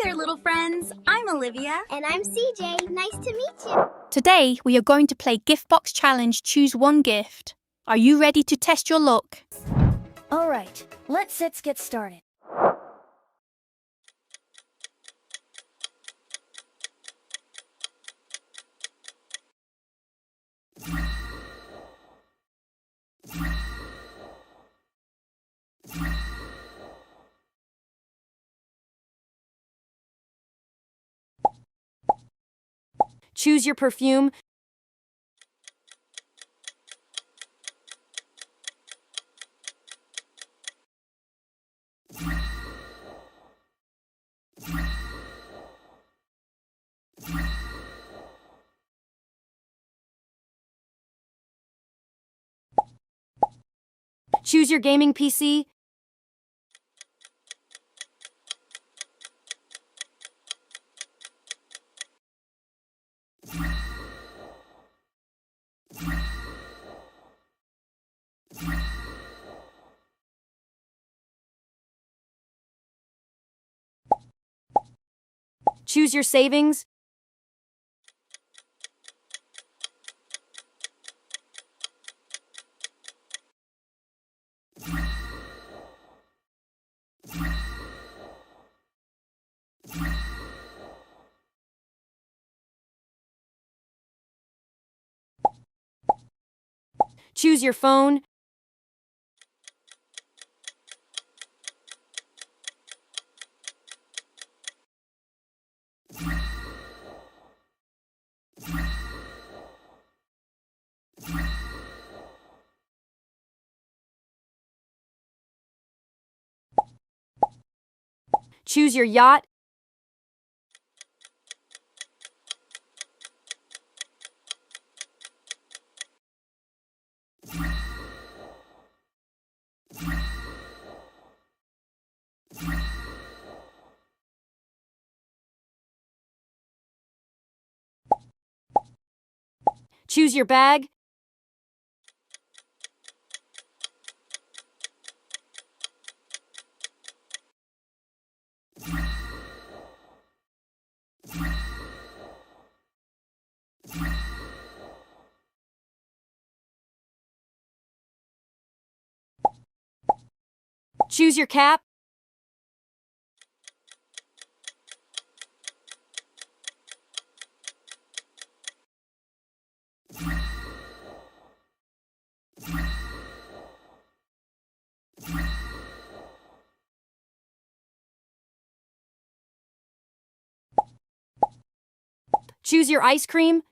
there, little friends. I'm Olivia. And I'm CJ. Nice to meet you. Today, we are going to play Gift Box Challenge Choose One Gift. Are you ready to test your luck? Alright, let's get started. Choose your perfume. Choose your gaming PC. Choose your savings. Choose your phone. Choose your yacht. Choose your bag. Choose your cap. Choose your ice cream.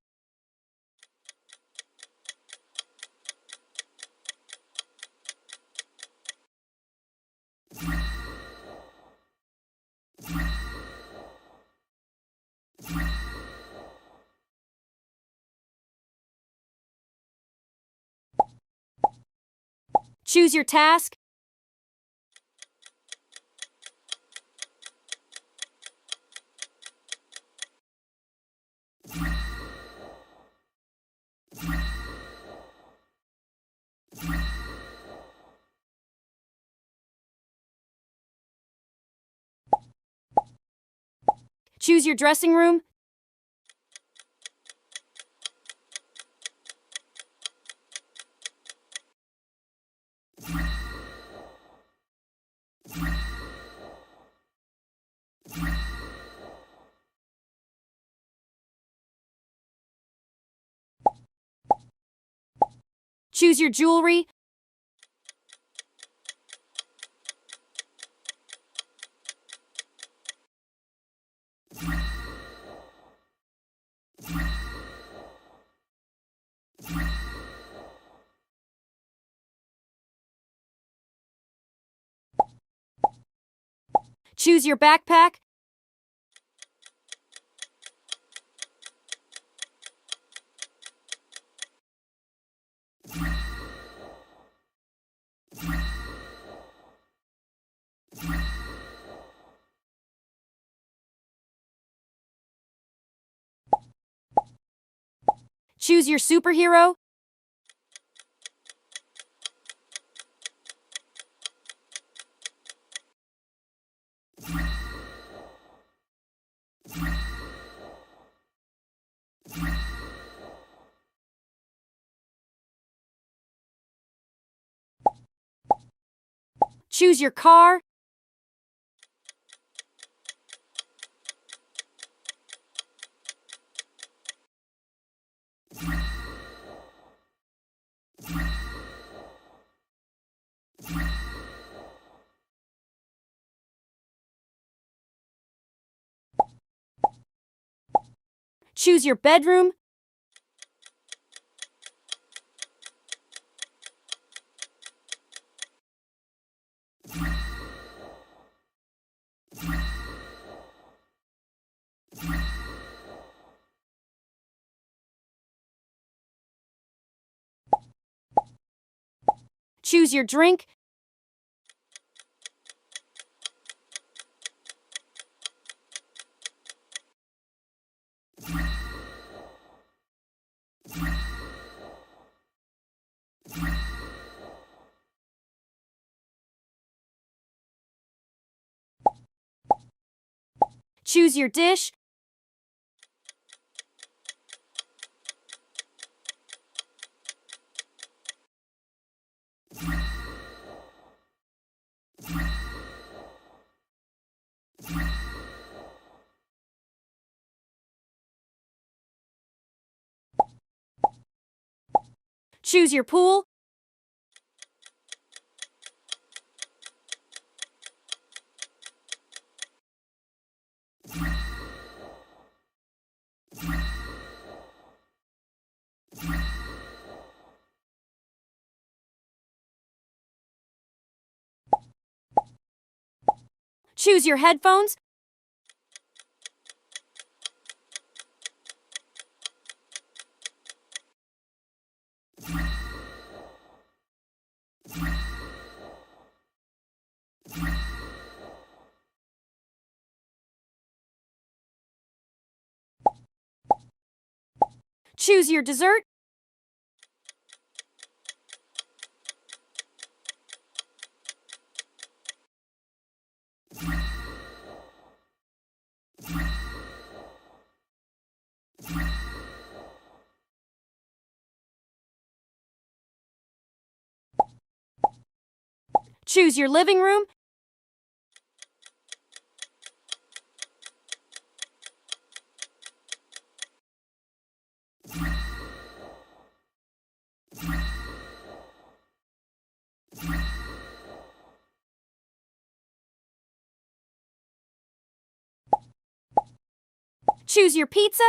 Choose your task. Choose your dressing room. Choose your jewelry. Choose your backpack. Choose your superhero. Choose your car. Choose your bedroom. Choose your drink. Choose your dish. Choose your pool. Choose your headphones. Choose your dessert. Choose your living room. Choose your pizza.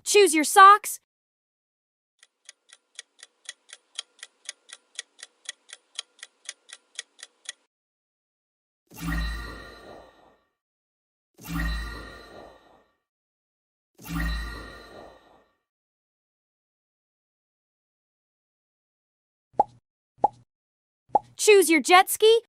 Choose your socks. Choose your jet ski.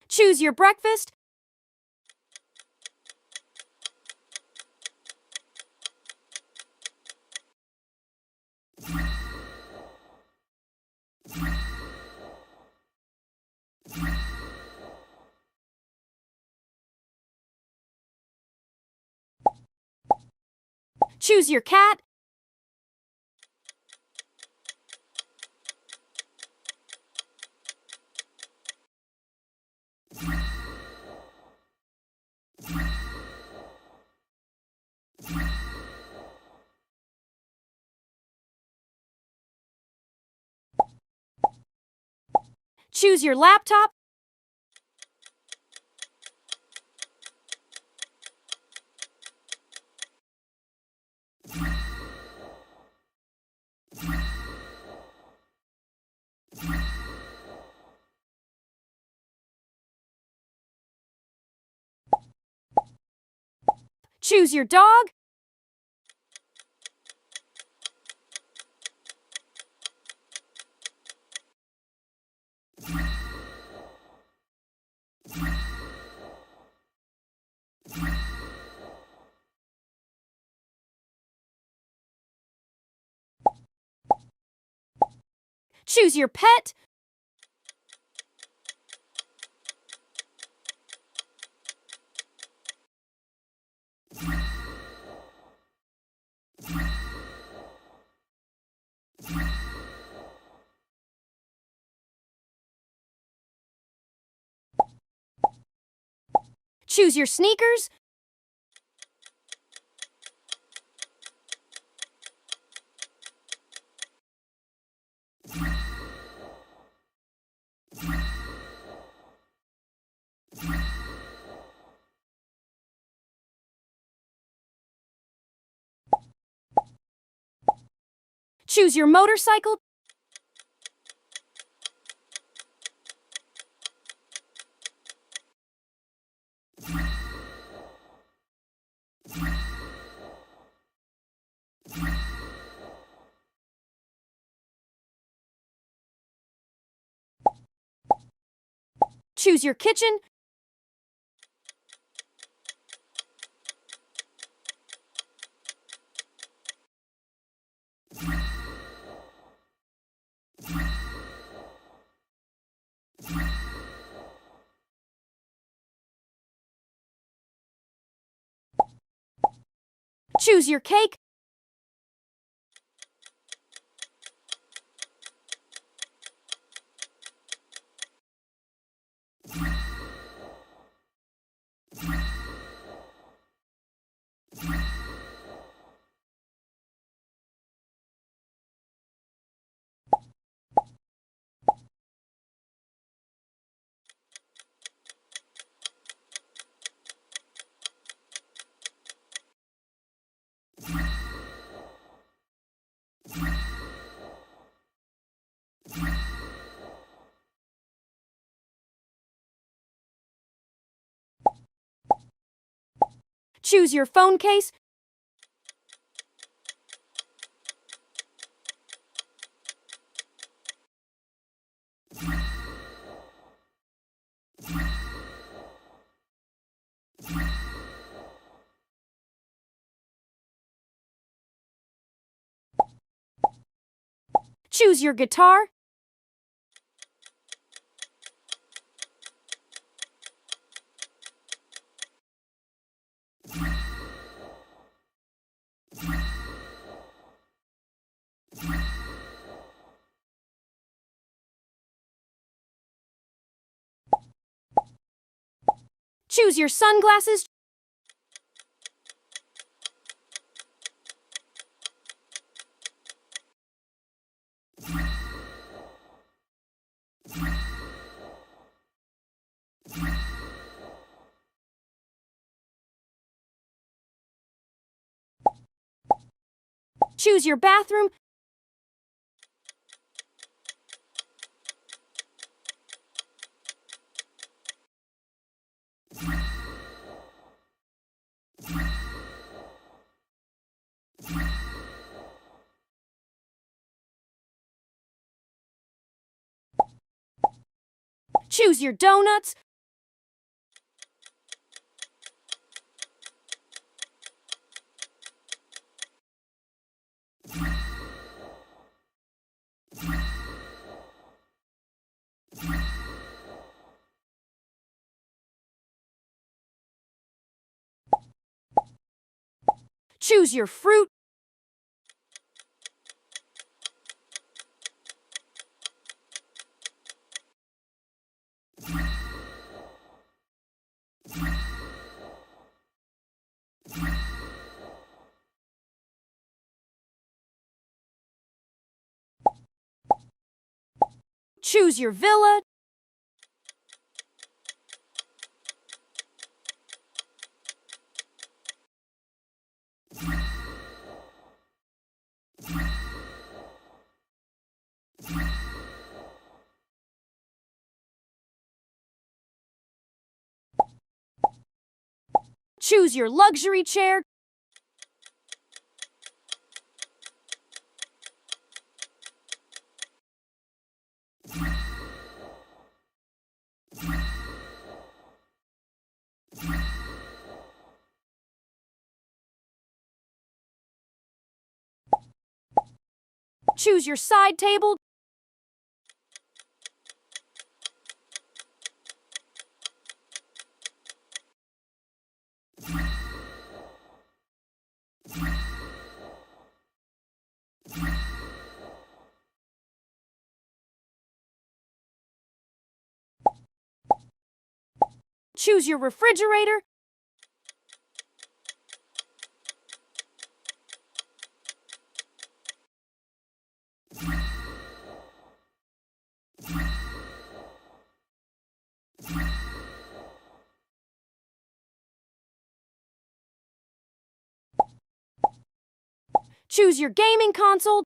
Choose your breakfast. Choose your cat. Choose your laptop. Choose your dog. Choose your pet. Choose your sneakers. Choose your motorcycle. Choose your kitchen. Choose your cake. Choose your phone case. Choose your guitar. Choose your sunglasses. Choose your bathroom. Choose your donuts. Choose your fruit. Choose your villa. Choose your luxury chair. Choose your side table. Choose your refrigerator. Choose your gaming console.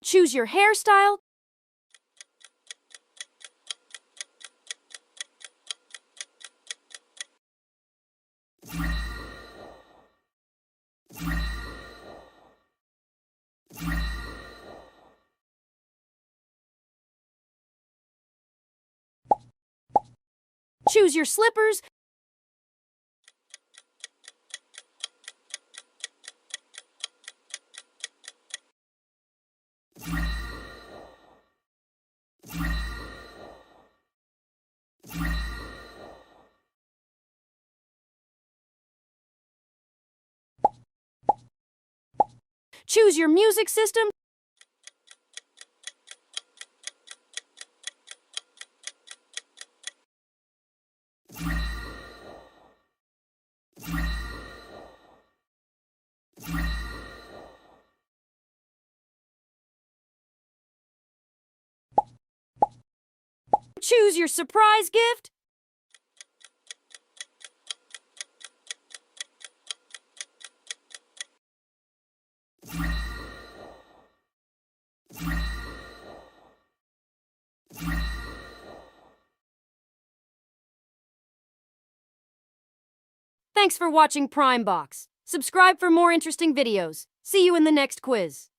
Choose your hairstyle. Choose your slippers. Choose your music system. Choose your surprise gift. Thanks for watching Prime Box. Subscribe for more interesting videos. See you in the next quiz.